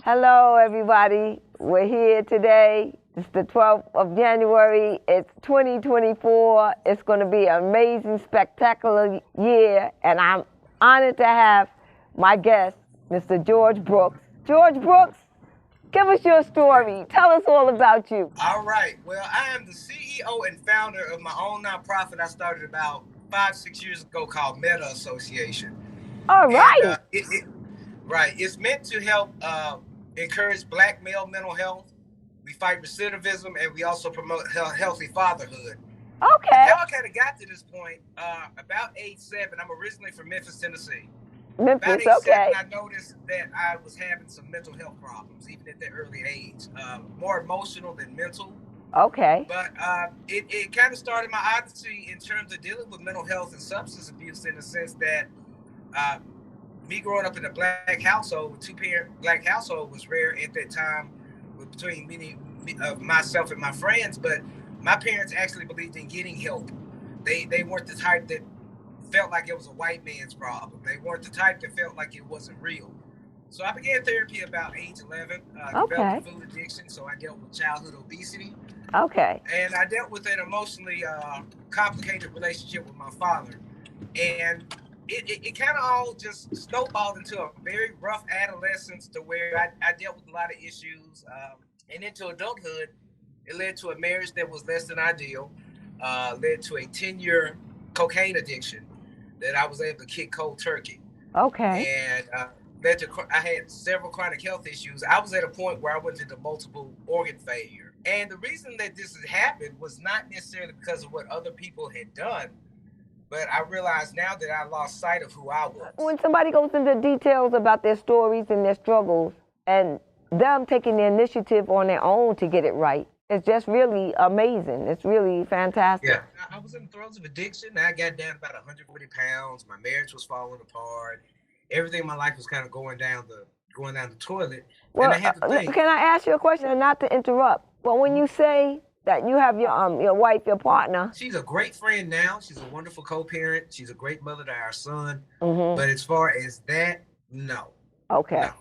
Hello, everybody. We're here today. It's the 12th of January. It's 2024. It's going to be an amazing, spectacular year. And I'm honored to have my guest, Mr. George Brooks. George Brooks, give us your story. Tell us all about you. All right. Well, I am the CEO and founder of my own nonprofit I started about 5, 6 years ago called B.E.A.T Association. All right. And right. It's meant to help encourage Black male mental health. We fight recidivism, and we also promote healthy fatherhood. Okay. How I kind of got to this point, about age 7, I'm originally from Memphis, Tennessee. Memphis, about age okay. 7, I noticed that I was having some mental health problems, even at that early age. More emotional than mental. Okay. But it kind of started my odyssey in terms of dealing with mental health and substance abuse, in the sense that me growing up in a Black household, with two-parent Black household, was rare at that time between many of myself and my friends. But my parents actually believed in getting help. They weren't the type that felt like it was a white man's problem. They weren't the type that felt like it wasn't real. So I began therapy about age 11. Developed a food addiction, so I dealt with childhood obesity. Okay. And I dealt with an emotionally complicated relationship with my father. And it kind of all just snowballed into a very rough adolescence, to where I dealt with a lot of issues. And into adulthood, it led to a marriage that was less than ideal, led to a 10-year cocaine addiction that I was able to kick cold turkey. Okay. And led to, I had several chronic health issues. I was at a point where I went into multiple organ failure. And the reason that this had happened was not necessarily because of what other people had done, but I realize now that I lost sight of who I was. When somebody goes into details about their stories and their struggles, and them taking the initiative on their own to get it right, it's just really amazing. It's really fantastic. Yeah, I was in the throes of addiction. I got down about 140 pounds. My marriage was falling apart. Everything in my life was kind of going down the toilet. Well, and I had to think. Can I ask you a question, and not to interrupt? But when you say that you have your wife, your partner, she's a great friend now. She's a wonderful co-parent. She's a great mother to our son. Mm-hmm. But as far as that, no. Okay. No.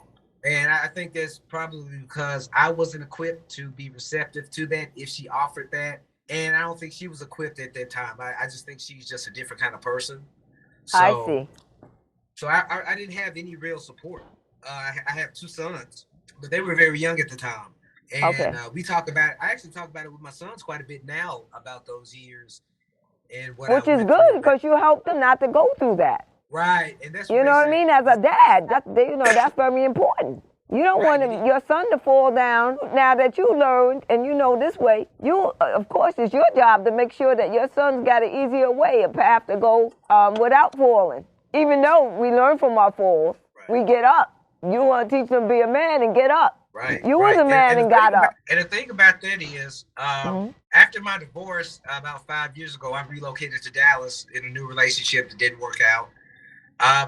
And I think that's probably because I wasn't equipped to be receptive to that if she offered that. And I don't think she was equipped at that time. I just think she's just a different kind of person. So, I see. So I didn't have any real support. I have 2 sons, but they were very young at the time. And okay. I actually talk about it with my sons quite a bit now, about those years. And which is good, because you helped them not to go through that. Right. And that's you know what I mean? As a dad, that's very important. You don't want your son to fall down. Now that you learned and you know this way, of course, it's your job to make sure that your son's got an easier way, a path to go without falling. Even though we learn from our falls, we get up. You want to teach them to be a man and get up. Right. You was a man and got up. And the thing about that is, after my divorce about 5 years ago, I relocated to Dallas in a new relationship that didn't work out.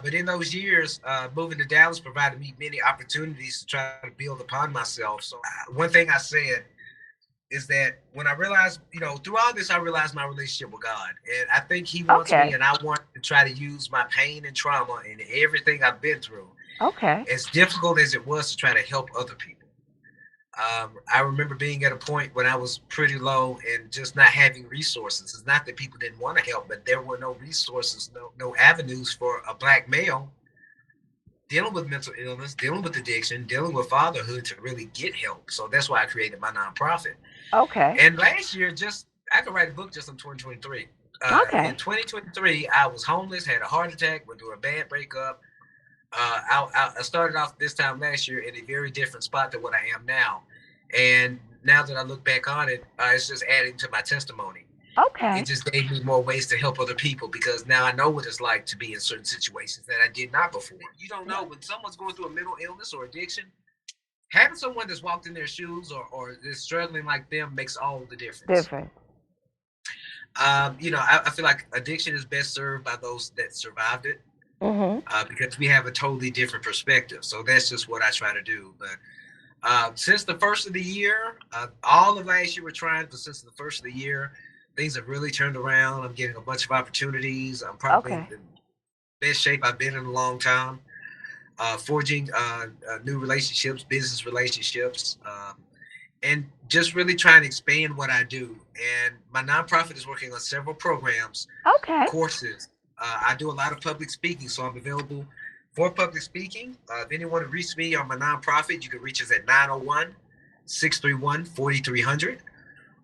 But in those years, moving to Dallas provided me many opportunities to try to build upon myself. So one thing I said is that when I realized, through all this, I realized my relationship with God. And I think He wants me, and I want to try to use my pain and trauma and everything I've been through, as difficult as it was, to try to help other people. I remember being at a point when I was pretty low and just not having resources. It's not that people didn't want to help, but there were no resources, no avenues for a Black male dealing with mental illness, dealing with addiction, dealing with fatherhood to really get help. So that's why I created my nonprofit. Okay. And last year, I could write a book just in 2023. In 2023, I was homeless, had a heart attack, went through a bad breakup. I started off this time last year in a very different spot than what I am now. And now that I look back on it, it's just adding to my testimony. Okay. It just gave me more ways to help other people, because now I know what it's like to be in certain situations that I did not before. You don't know when someone's going through a mental illness or addiction, having someone that's walked in their shoes or is struggling like them makes all the difference. I feel like addiction is best served by those that survived it. Because we have a totally different perspective. So that's just what I try to do. But since the first of the year, all of last year we're trying, but since the first of the year, things have really turned around. I'm getting a bunch of opportunities. I'm probably in the best shape I've been in a long time. forging new relationships, business relationships, and just really trying to expand what I do. And my nonprofit is working on several programs, courses. I do a lot of public speaking, so I'm available for public speaking. If anyone would reach me on my nonprofit, you can reach us at 901-631-4300.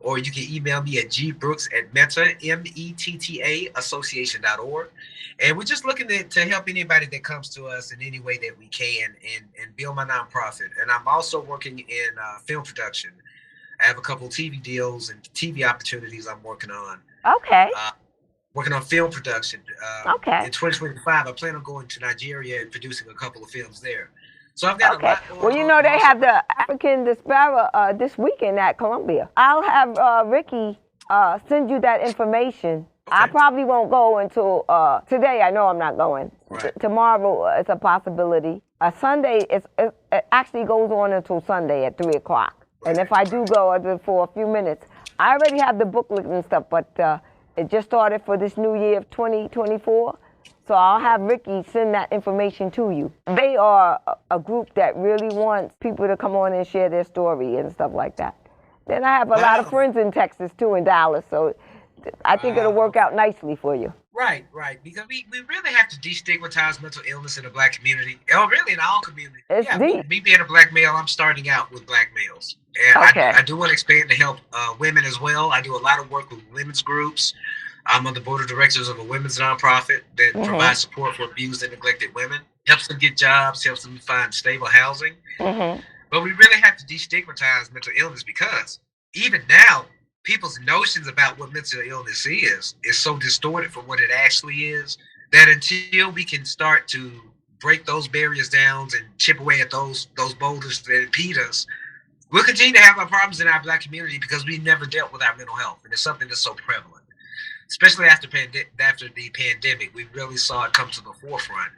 Or you can email me at gbrooks@meta, METTA association.org. And we're just looking to help anybody that comes to us in any way that we can and build my nonprofit. And I'm also working in film production. I have a couple of TV deals and TV opportunities I'm working on. Okay. Working on film production. Okay. In 2025, I plan on going to Nigeria and producing a couple of films there. So I've got a lot going Well, you know, they have the African Diaspora this weekend at Columbia. I'll have Ricky send you that information. Okay. I probably won't go until today. I know I'm not going. Right. Tomorrow it's a possibility. Sunday, it actually goes on until Sunday at 3 o'clock. And if I do go for a few minutes, I already have the booklet and stuff, but it just started for this new year of 2024. So I'll have Ricky send that information to you. They are a group that really wants people to come on and share their story and stuff like that. Then I have a lot of friends in Texas too, in Dallas, so I think it'll work out nicely for you. Right. Because we really have to destigmatize mental illness in the Black community. Or really in all communities. It's deep. Me being a Black male, I'm starting out with Black males. And I do want to expand to help women as well. I do a lot of work with women's groups. I'm on the board of directors of a women's nonprofit that provides support for abused and neglected women, helps them get jobs, helps them find stable housing. But we really have to destigmatize mental illness because even now, people's notions about what mental illness is so distorted from what it actually is that until we can start to break those barriers down and chip away at those boulders that impede us, we'll continue to have our problems in our Black community because we never dealt with our mental health. And it's something that's so prevalent. Especially after the pandemic, we really saw it come to the forefront.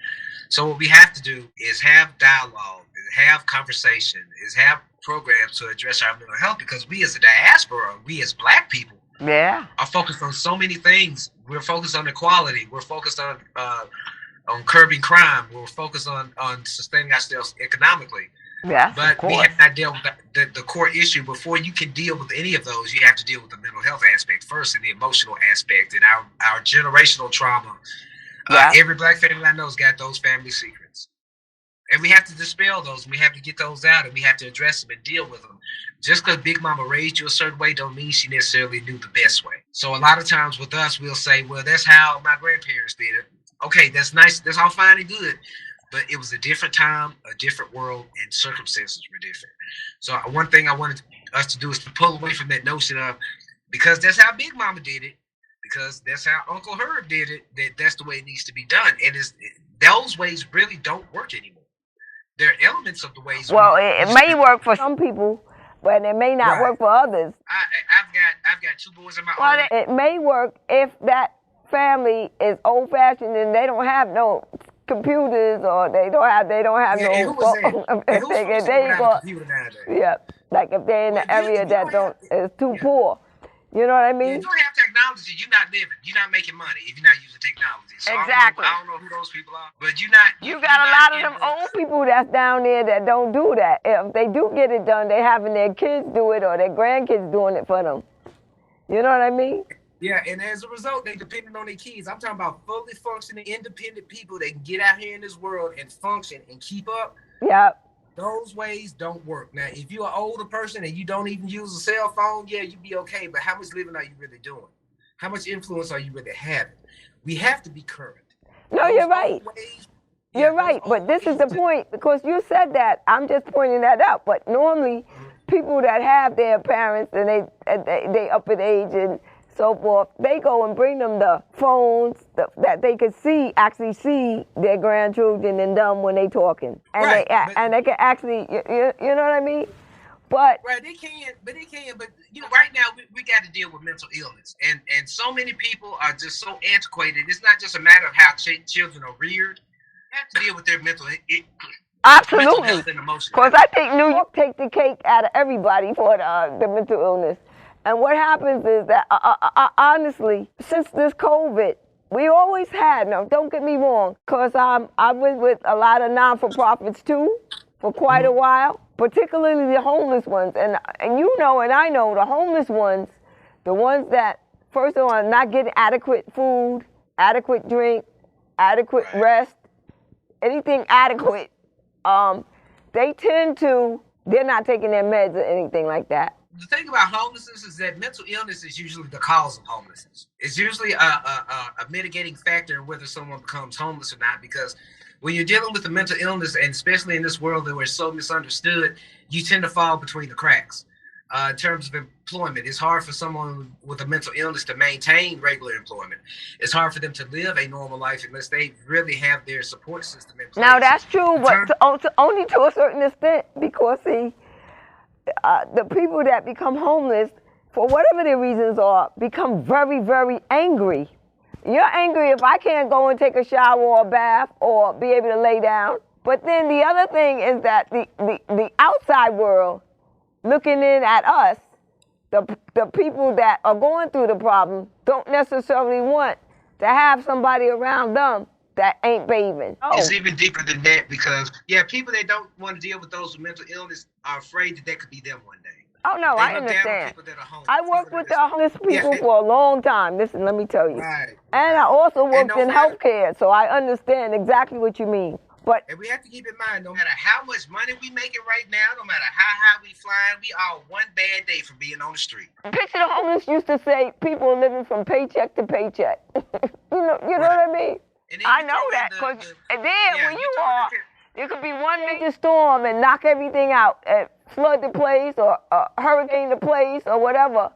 So what we have to do is have dialogue, have conversation, is have programs to address our mental health because we as a diaspora, we as Black people, are focused on so many things. We're focused on equality. We're focused on curbing crime. We're focused on sustaining ourselves economically. Yes, but we have not dealt with the core issue. Before you can deal with any of those, you have to deal with the mental health aspect first and the emotional aspect and our generational trauma. Every Black family I know has got those family secrets. And we have to dispel those, and we have to get those out, and we have to address them and deal with them. Just because Big Mama raised you a certain way don't mean she necessarily knew the best way. So a lot of times with us, we'll say, well, that's how my grandparents did it. Okay, that's nice. That's all fine and good. But it was a different time, a different world, and circumstances were different. So one thing I wanted us to do is to pull away from that notion of, because that's how Big Mama did it, because that's how Uncle Herb did it, that's the way it needs to be done. And those ways really don't work anymore. There are elements of the ways. Well, it may work for some people, but it may not work for others. I've got two boys in my own. It may work if that family is old-fashioned and they don't have no computers or they don't have no phone. Like if they're in the area that is too poor. You know what I mean? If you don't have technology, you're not living. You're not making money if you're not using technology. So exactly. I don't know who those people are, but you got a lot of them old people that's down there that don't do that. If they do get it done, they having their kids do it or their grandkids doing it for them. You know what I mean? Yeah, and as a result, they depending on their kids. I'm talking about fully functioning, independent people that can get out here in this world and function and keep up. Yeah. Those ways don't work. Now, if you're an older person and you don't even use a cell phone, yeah, you'd be okay. But how much living are you really doing? How much influence are you really having? We have to be current. No, you're right. You're right. But this is the point, because you said that. I'm just pointing that out. But normally, people that have their parents and they up in age and so forth, they go and bring them the phones that they could actually see their grandchildren and them when they talking, and they can actually, you know what I mean? But they can. But you know, right now we got to deal with mental illness, and so many people are just so antiquated. It's not just a matter of how children are reared. You have to deal with their mental absolutely, emotion. Because I think New York take the cake out of everybody for the mental illness. And what happens is that, honestly, since this COVID, We always had. Now, don't get me wrong, because I was with a lot of non-for-profits too for quite a while, particularly the homeless ones. And you know, and I know the homeless ones, the ones that, first of all, are not getting adequate food, adequate drink, adequate rest, anything adequate. They tend to, they're not taking their meds or anything like that. The thing about homelessness is that mental illness is usually the cause of homelessness. It's usually a mitigating factor in whether someone becomes homeless or not, because when you're dealing with a mental illness, and especially in this world that we're so misunderstood, you tend to fall between the cracks. In terms of employment, it's hard for someone with a mental illness to maintain regular employment. It's hard for them to live a normal life unless they really have their support system in place. Now, that's true, but only to a certain extent, because, see, the people that become homeless, for whatever their reasons are, become very, very angry. You're angry if I can't go and take a shower or a bath or be able to lay down. But then the other thing is that the outside world, looking in at us, the people that are going through the problem don't necessarily want to have somebody around them that ain't bathing. It's even deeper than that, because people that don't want to deal with those with mental illness are afraid that could be them one day. Oh no, I understand. I worked with the homeless people for a long time. Listen, let me tell you. Right. And I also worked in healthcare, so I understand exactly what you mean. But and we have to keep in mind, no matter how much money we making right now, no matter how high we flying, we are one bad day from being on the street. Picture the homeless used to say people living from paycheck to paycheck. you know what I mean? I know that, because then when you are, there could be one major storm and knock everything out, and flood the place, or hurricane the place, or whatever.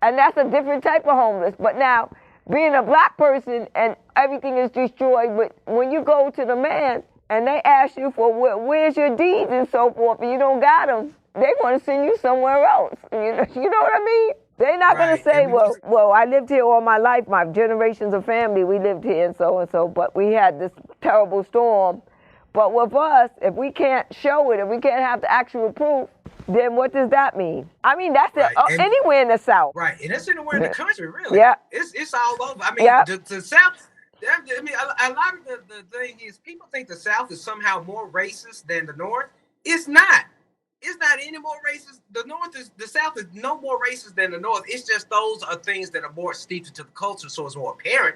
And that's a different type of homeless. But now, being a black person and everything is destroyed, but when you go to the man and they ask you for where's your deeds and so forth, and you don't got them, they want to send you somewhere else. You know what I mean? They're not going to say, well, I lived here all my life, my generations of family, we lived here and so, but we had this terrible storm. But with us, if we can't show it, if we can't have the actual proof, then what does that mean? I mean, that's anywhere in the South. Right, and it's anywhere in the country, really. Yeah. It's all over. I mean, the South, I mean, a lot of the thing is, people think the South is somehow more racist than the North. It's not. It's not any more racist. The South is no more racist than the North. It's just those are things that are more steeped into the culture, so it's more apparent.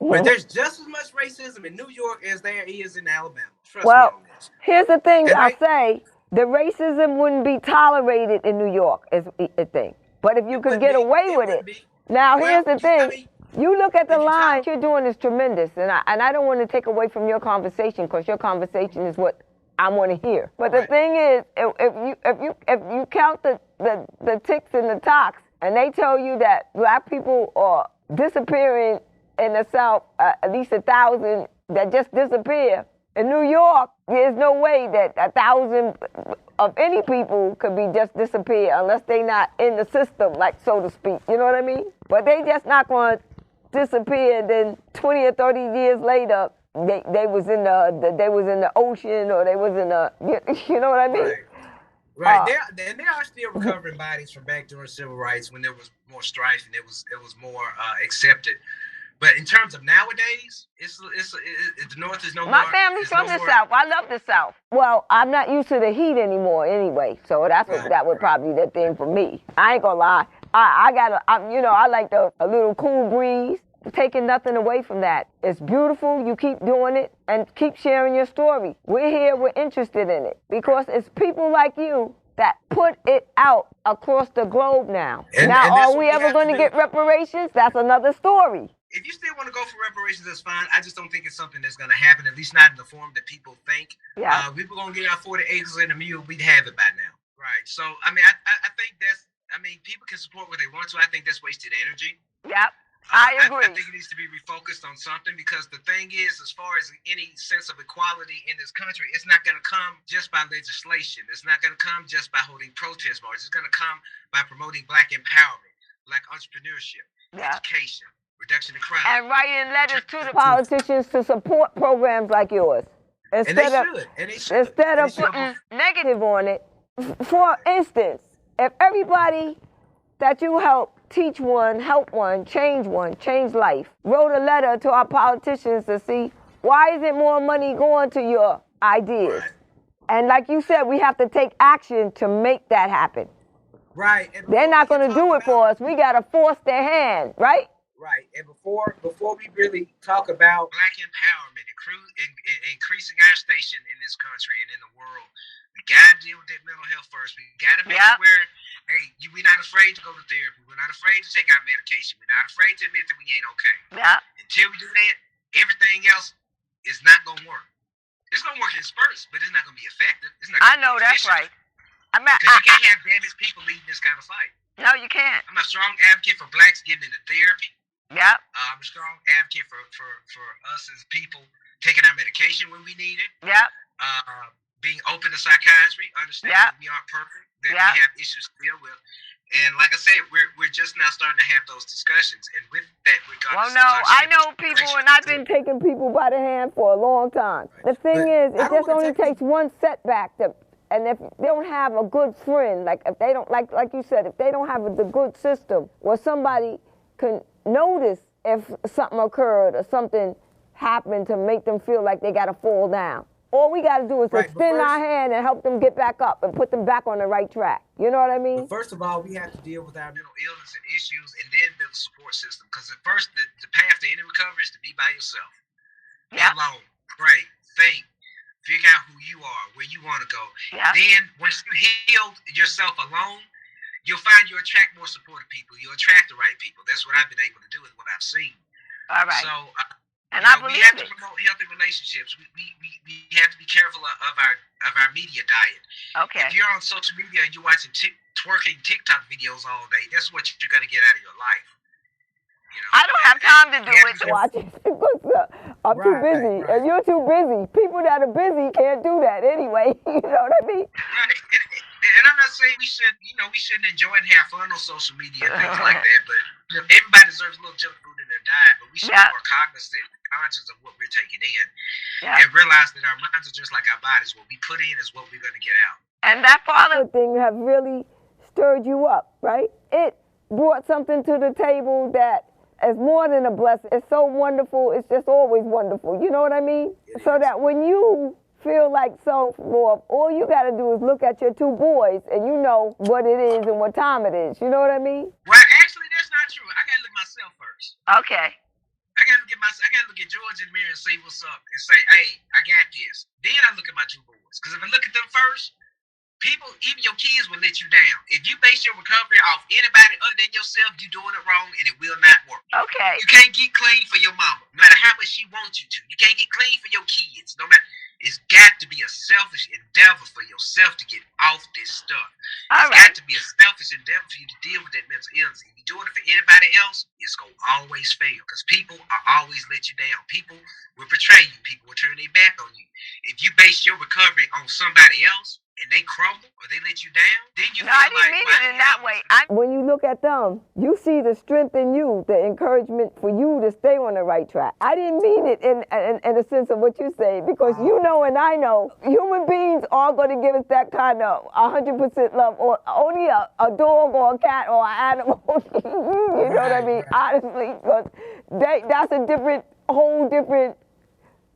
But there's just as much racism in New York as there is in Alabama. Trust me on this. Here's the thing I'll say. The racism wouldn't be tolerated in New York, is a thing. But if you could get away with it. Now, here's the thing. I mean, you look at the line. What you're doing is tremendous. And I don't want to take away from your conversation, because your conversation is what I want to hear. But the thing is, if you count the ticks and the tocks, and they tell you that black people are disappearing in the South, at least 1,000 that just disappear. In New York, there's no way that 1,000 of any people could be just disappear unless they not in the system, like, so to speak. You know what I mean? But they just not going to disappear. Then 20 or 30 years later, they was in the ocean, or they was in the, you know what I mean? Right. There are still recovering bodies from back during civil rights, when there was more strife and it was more accepted. But in terms of nowadays, the North is no more. My family's from the South. I love the South. Well, I'm not used to the heat anymore anyway, so that would probably be the thing for me. I ain't gonna lie. I like a little cool breeze. Taking nothing away from that. It's beautiful. You keep doing it and keep sharing your story. We're here. We're interested in it, because it's people like you that put it out across the globe now. And are we ever going to get reparations? That's another story. If you still want to go for reparations, that's fine. I just don't think it's something that's going to happen, at least not in the form that people think. Yeah. We were going to get our 40 acres and a mule, we'd have it by now. Right. So, I mean, I think people can support what they want to. I think that's wasted energy. Yep. I agree. I think it needs to be refocused on something, because the thing is, as far as any sense of equality in this country, it's not going to come just by legislation. It's not going to come just by holding protest marches. It's going to come by promoting black empowerment, black entrepreneurship, education, reduction in crime. And writing letters to the politicians to support programs like yours. Instead of putting negative on it. For instance, if everybody that you help teach one, help one, change life. Wrote a letter to our politicians to see why isn't more money going to your ideas? And like you said, we have to take action to make that happen. Right. They're not going to do it for us. We got to force their hand, right? Right. And before we really talk about Black empowerment and increasing our station in this country and in the world, we got to deal with that mental health first. We got to make it where, hey, we're not afraid to go to therapy. We're not afraid to take our medication. We're not afraid to admit that we ain't okay. Yeah. Until we do that, everything else is not going to work. It's going to work in spurts, but it's not going to be effective. It's not I know that's right. Because you can't have damaged people leading this kind of fight. No, you can't. I'm a strong advocate for blacks getting into therapy. Yeah. I'm a strong advocate for us as people taking our medication when we need it. Yeah. Being open to psychiatry, understanding that we aren't perfect, that we have issues to deal with. And like I said, we're just now starting to have those discussions. And with that, we're going to I know people, and I've been taking people by the hand for a long time. Right. The thing is, it just only takes one setback to. And if they don't have a good friend, like if they don't, like you said, if they don't have the good system where somebody can notice if something occurred or something happened to make them feel like they got to fall down. All we got to do is extend our hand and help them get back up and put them back on the right track. You know what I mean? But first of all, we have to deal with our mental illness and issues and then build a support system. Because at first, the path to any recovery is to be by yourself. Yeah. Alone. Pray. Think. Figure out who you are, where you want to go. Yeah. Then, once you healed yourself alone, you'll find you attract more supportive people. You'll attract the right people. That's what I've been able to do with what I've seen. All right. So, and I believe we have to promote healthy relationships. We have to be careful of our media diet. Okay. If you're on social media and you're watching twerking TikTok videos all day, that's what you're going to get out of your life. You know, I don't have time to do it. Watch it. I'm too busy. Right. And you're too busy. People that are busy can't do that anyway. You know what I mean? Right. And I'm not saying we shouldn't enjoy and have fun on social media and things like that, but everybody deserves a little junk food in their diet, but we should be more cognizant and conscious of what we're taking in and realize that our minds are just like our bodies. What we put in is what we're going to get out. And that father thing have really stirred you up, right? It brought something to the table that is more than a blessing. It's so wonderful. It's just always wonderful. You know what I mean? So that when you feel like self-love, all you got to do is look at your two boys and you know what it is and what time it is. You know what I mean? Well, actually, that's not true. I got to look at myself first. Okay. I got to look at George in the mirror and say what's up and say, hey, I got this. Then I look at my two boys. Because if I look at them first, people, even your kids will let you down. If you base your recovery off anybody other than yourself, you're doing it wrong and it will not work. Okay. You can't get clean for your mama, no matter how much she wants you to. You can't get clean for your kids, no matter. It's got to be a selfish endeavor for yourself to get off this stuff. It's got to be a selfish endeavor for you to deal with that mental illness. If you're doing it for anybody else, it's going to always fail because people are always let you down. People will betray you. People will turn their back on you. If you base your recovery on somebody else, and they crumble or they let you down, then you feel I didn't mean it in that way. When you look at them, you see the strength in you, the encouragement for you to stay on the right track. I didn't mean it in a sense of what you say, because you know and I know human beings are going to give us that kind of 100% love, or only a dog or a cat or an animal. You know what I mean? Honestly, because that's a whole different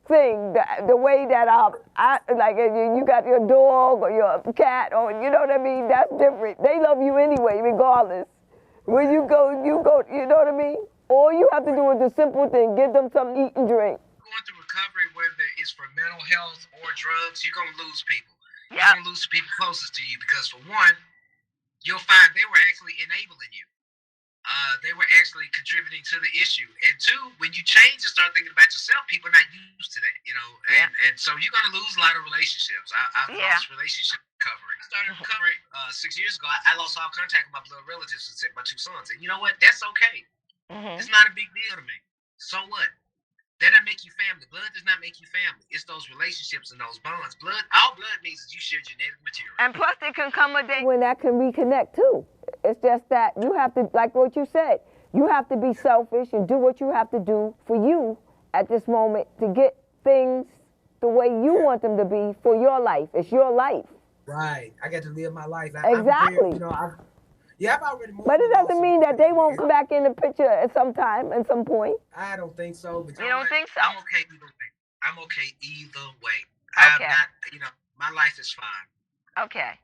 thing, the way that like you got your dog or your cat, or you know what I mean, that's different. They love you anyway, regardless. When you go, you know what I mean? All you have to do is the simple thing, give them something to eat and drink. Going through recovery, whether it's for mental health or drugs, you're going to lose people. Yeah. You're going to lose people closest to you because, for one, you'll find they were actually enabling you. They were actually contributing to the issue. And two, when you change and start thinking about yourself, people are not used to that, you know. And so you're going to lose a lot of relationships. I've lost relationship recovery. I started recovery 6 years ago. I lost all contact with my blood relatives except my two sons. And you know what? That's okay. It's not a big deal to me. So what? That doesn't make you family. Blood does not make you family. It's those relationships and those bonds. All blood means is you share genetic material. And plus, there can come a day when that can reconnect too. It's just that you have to, like what you said, you have to be selfish and do what you have to do for you at this moment to get things the way you want them to be for your life. It's your life. Right. I got to live my life. Exactly. Yeah, I've already moved. But it doesn't mean that they won't come back in the picture at some time, at some point. I don't think so. But You don't think so? I'm okay either way. I'm okay either way. I'm Okay. not, my life is fine. Okay.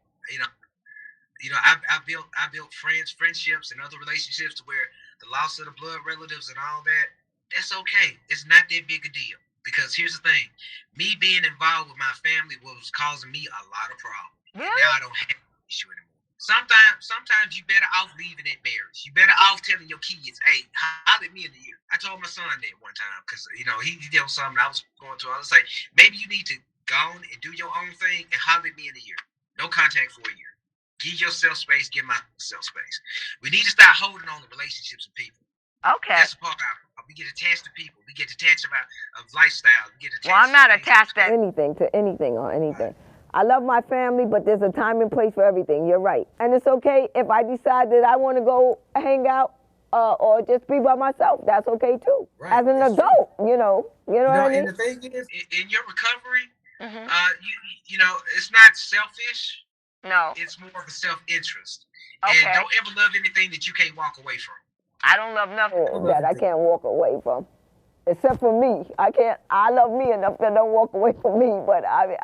I built friendships and other relationships to where the loss of the blood relatives and all that, that's okay. It's not that big a deal. Because here's the thing, me being involved with my family was causing me a lot of problems. Really? And now I don't have an issue anymore. Sometimes you better off leaving that marriage. You better off telling your kids, hey, holler at me in the ear. I told my son that one time because, he did something I was going through. I was like, maybe you need to go on and do your own thing and holler at me in the ear. No contact for a year. Give yourself space, give myself space. We need to start holding on to relationships and people. Okay. That's the part we get attached to people. We get attached of lifestyle. We get attached. Well, I'm not attached to anything or anything. I love my family, but there's a time and place for everything. You're right. And it's okay if I decide that I want to go hang out or just be by myself. That's okay too. Right. As an adult, you know what I mean? And the thing is, in your recovery, it's not selfish. No. It's more of a self-interest. Okay. And don't ever love anything that you can't walk away from. I don't love nothing. That I can't walk away from. Except for me. I love me enough that don't walk away from me. But I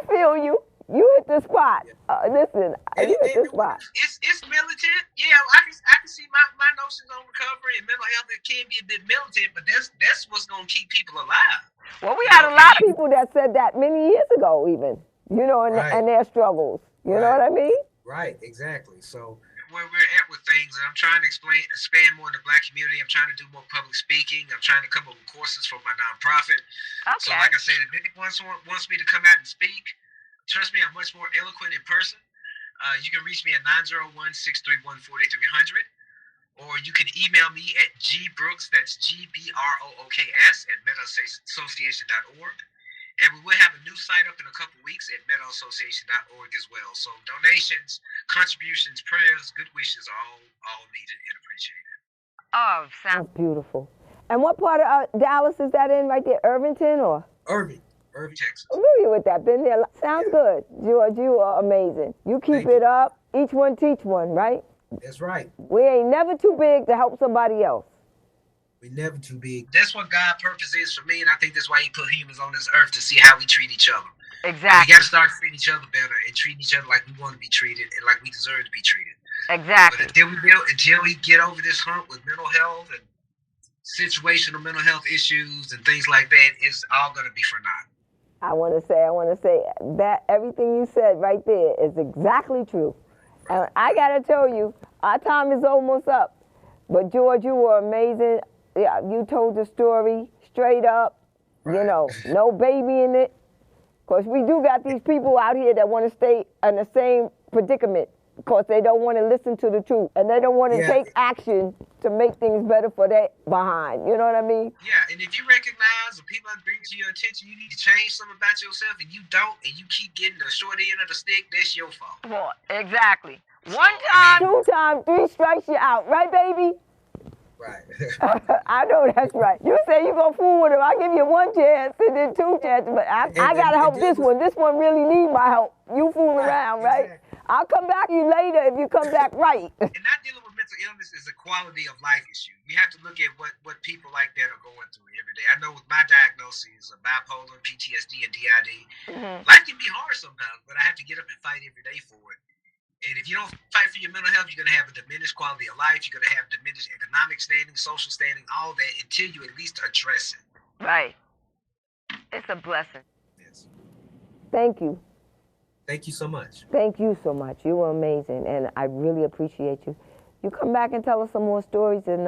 feel you. You hit the spot. Listen, you hit the spot. It's militant. Yeah, I can see my notions on recovery and mental health. It can be a bit militant, but that's what's going to keep people alive. Well, we had a lot of people that said that many years ago even. And their struggles. You know what I mean? Right, exactly. So where we're at with things, and I'm trying to expand more in the Black community. I'm trying to do more public speaking. I'm trying to come up with courses for my nonprofit. Okay. So like I said, if anyone wants me to come out and speak, trust me, I'm much more eloquent in person. You can reach me at 901-631-4300, or you can email me at gbrooks, that's GBROOKS, at metassociation.org. And we will have a new site up in a couple weeks at metassociation.org as well. So donations, contributions, prayers, good wishes are all needed and appreciated. Oh, sounds beautiful. And what part of Dallas is that in right there? Irvington or? Irving, Texas. Familiar with that. Been there. Sounds good. George, you are amazing. You keep it up. Each one teach one, right? That's right. We ain't never too big to help somebody else. We never too big. That's what God's purpose is for me, and I think that's why He put humans on this earth to see how we treat each other. Exactly. We got to start treating each other better and treating each other like we want to be treated and like we deserve to be treated. Exactly. But until we get over this hump with mental health and situational mental health issues and things like that, it's all going to be for naught. I want to say that everything you said right there is exactly true. And I got to tell you, our time is almost up. But George, you were amazing. Yeah, you told the story straight up, right. No baby in it. Because we do got these people out here that want to stay in the same predicament because they don't want to listen to the truth and they don't want to take action to make things better for their behind. You know what I mean? Yeah, and if you recognize or people bring to your attention, you need to change something about yourself and you don't, and you keep getting the short end of the stick, that's your fault. Well, exactly. One time, 2 times, 3 strikes you out. Right, baby? Right. I know that's right. You say you're going to fool with him. I'll give you 1 chance and then 2 chances. But I got to help this one. This one really needs my help. You fool around, right? Exactly. I'll come back to you later if you come back right. And not dealing with mental illness is a quality of life issue. You have to look at what people like that are going through every day. I know with my diagnoses of bipolar, PTSD, and DID, life can be hard sometimes, but I have to get up and fight every day for it. And if you don't fight for your mental health, you're going to have a diminished quality of life. You're going to have diminished economic standing, social standing, all that, until you at least address it. Right. It's a blessing. Yes. Thank you. Thank you so much. Thank you so much. You were amazing, and I really appreciate you. You come back and tell us some more stories and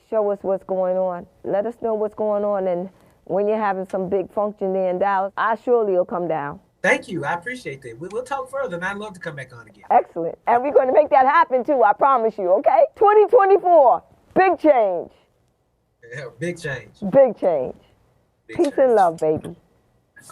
show us what's going on. Let us know what's going on, and when you're having some big function there in Dallas, I surely will come down. Thank you. I appreciate that. We'll talk further, and I'd love to come back on again. Excellent. And we're going to make that happen, too. I promise you, okay? 2024, big change. Yeah, big change. Big change. Peace and love, baby.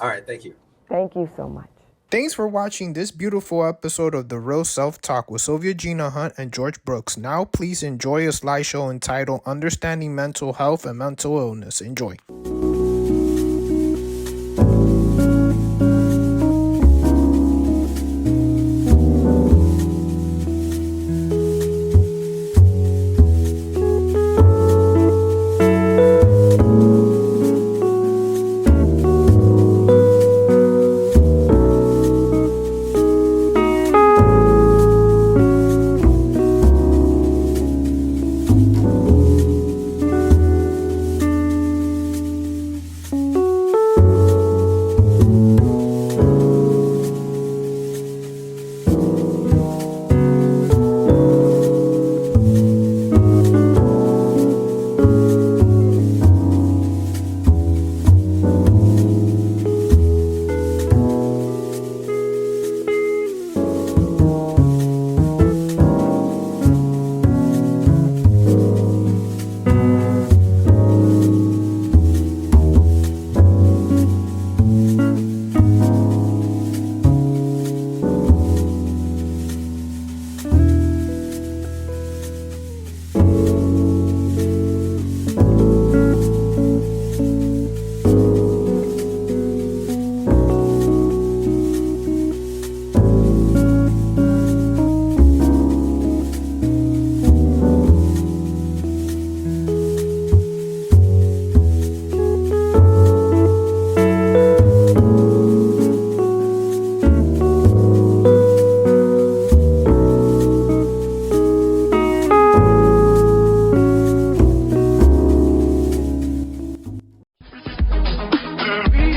All right. Thank you. Thank you so much. Thanks for watching this beautiful episode of The Real Self-Talk with Sylvia Gina Hunt and George Brooks. Now, please enjoy a slideshow entitled Understanding Mental Health and Mental Illness. Enjoy.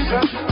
Just